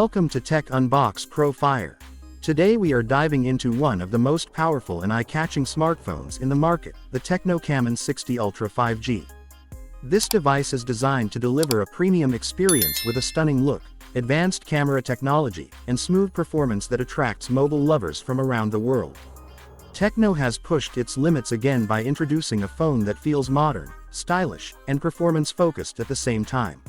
Welcome to TechUnboxPro Fire. Today we are diving into one of the most powerful and eye-catching smartphones in the market, the TECNO CAMON 60 Ultra 5G. This device is designed to deliver a premium experience with a stunning look, advanced camera technology, and smooth performance that attracts mobile lovers from around the world. TECNO has pushed its limits again by introducing a phone that feels modern, stylish, and performance-focused at the same time.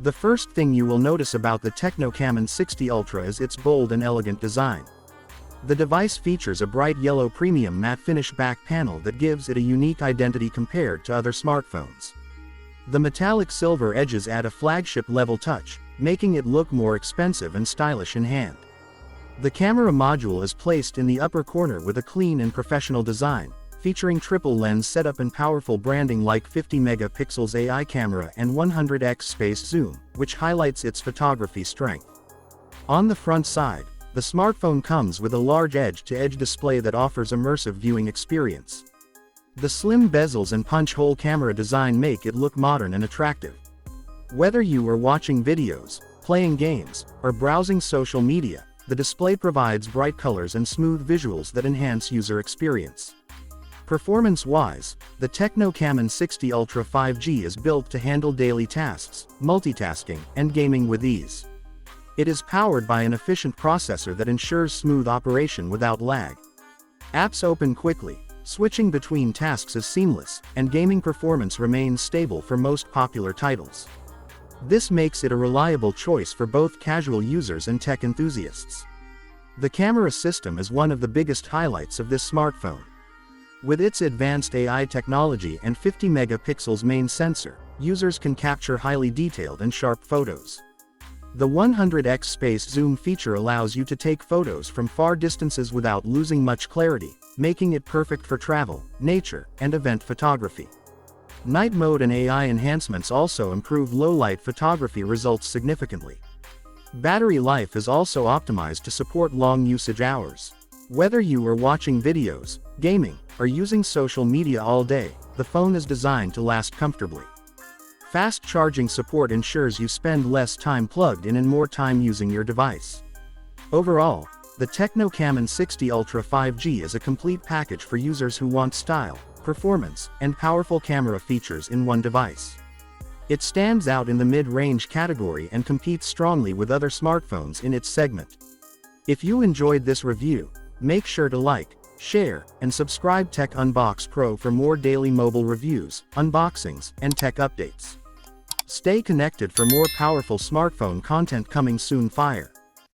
The first thing you will notice about the TECNO CAMON 60 Ultra is its bold and elegant design. The device features a bright yellow premium matte finish back panel that gives it a unique identity compared to other smartphones. The metallic silver edges add a flagship-level touch, making it look more expensive and stylish in hand. The camera module is placed in the upper corner with a clean and professional design, featuring triple lens setup and powerful branding like 50 megapixels AI camera and 100x space zoom, which highlights its photography strength. On the front side, the smartphone comes with a large edge-to-edge display that offers immersive viewing experience. The slim bezels and punch-hole camera design make it look modern and attractive. Whether you are watching videos, playing games, or browsing social media, the display provides bright colors and smooth visuals that enhance user experience. Performance-wise, the TECNO CAMON 60 Ultra 5G is built to handle daily tasks, multitasking, and gaming with ease. It is powered by an efficient processor that ensures smooth operation without lag. Apps open quickly, switching between tasks is seamless, and gaming performance remains stable for most popular titles. This makes it a reliable choice for both casual users and tech enthusiasts. The camera system is one of the biggest highlights of this smartphone. With its advanced AI technology and 50 megapixels main sensor, users can capture highly detailed and sharp photos. The 100x space zoom feature allows you to take photos from far distances without losing much clarity, making it perfect for travel, nature, and event photography. Night mode and AI enhancements also improve low-light photography results significantly. Battery life is also optimized to support long usage hours. Whether you are watching videos, gaming, or using social media all day, the phone is designed to last comfortably. Fast charging support ensures you spend less time plugged in and more time using your device. Overall, the TECNO CAMON 60 Ultra 5G is a complete package for users who want style, performance, and powerful camera features in one device. It stands out in the mid-range category and competes strongly with other smartphones in its segment. If you enjoyed this review, make sure to like, share, and subscribe TechUnboxPro for more daily mobile reviews, unboxings, and tech updates. Stay connected for more powerful smartphone content coming soon. Fire.